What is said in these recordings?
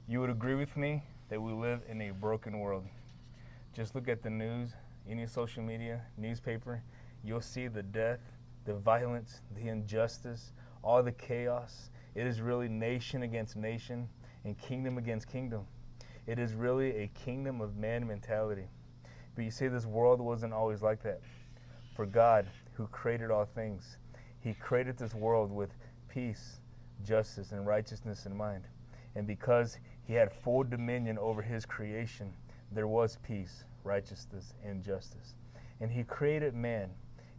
You would agree with me that we live in a broken world. Just look at the news, any social media, newspaper, you'll see the death, the violence, the injustice, all the chaos. It is really nation against nation and kingdom against kingdom. It is really a kingdom of man mentality. But you see, this world wasn't always like that. For God, who created all things, He created this world with peace, justice, and righteousness in mind. And because He had full dominion over His creation, there was peace, righteousness, and justice. And He created man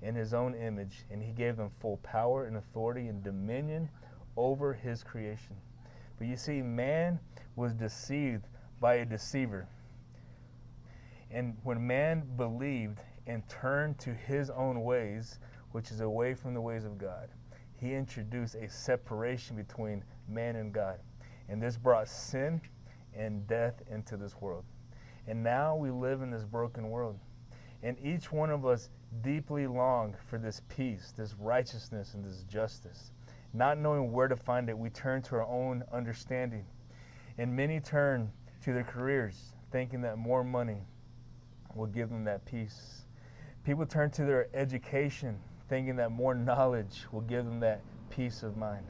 in His own image, and He gave them full power and authority and dominion over His creation. But you see, man was deceived by a deceiver. And when man believed and turned to his own ways, which is away from the ways of God, he introduced a separation between man and God. And this brought sin and death into this world. And now we live in this broken world. And each one of us deeply long for this peace, this righteousness, and this justice. Not knowing where to find it, we turn to our own understanding. And many turn to their careers, thinking that more money will give them that peace. People turn to their education, thinking that more knowledge will give them that peace of mind.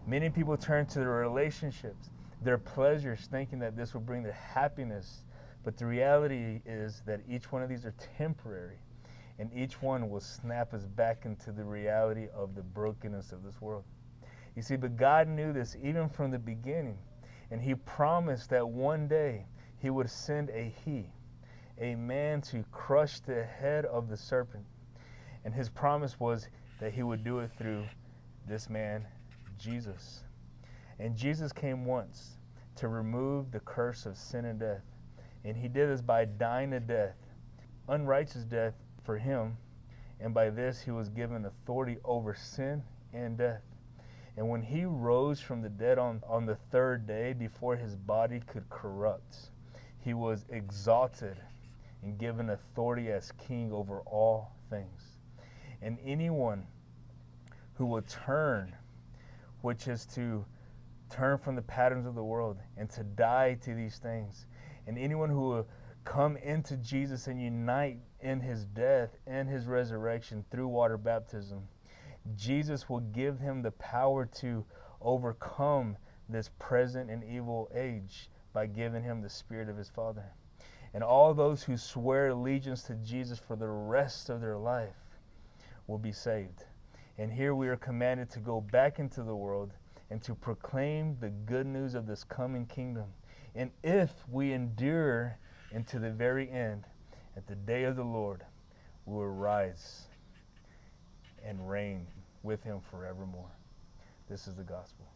Many people turn to their relationships, their pleasures, thinking that this will bring their happiness. But the reality is that each one of these are temporary, and each one will snap us back into the reality of the brokenness of this world. You see, but God knew this even from the beginning, and He promised that one day He would send a man to crush the head of the serpent. And His promise was that He would do it through this man, Jesus. And Jesus came once to remove the curse of sin and death. And He did this by dying a death, unrighteous death for Him. And by this He was given authority over sin and death. And when He rose from the dead on the third day, before His body could corrupt, He was exalted and given authority as King over all things. And anyone who will turn, which is to turn from the patterns of the world and to die to these things, and anyone who will come into Jesus and unite in His death and His resurrection through water baptism, Jesus will give him the power to overcome this present and evil age by giving him the Spirit of His Father. And all those who swear allegiance to Jesus for the rest of their life will be saved. And here we are commanded to go back into the world and to proclaim the good news of this coming kingdom. And if we endure into the very end, at the day of the Lord, we will rise and reign with Him forevermore. This is the gospel.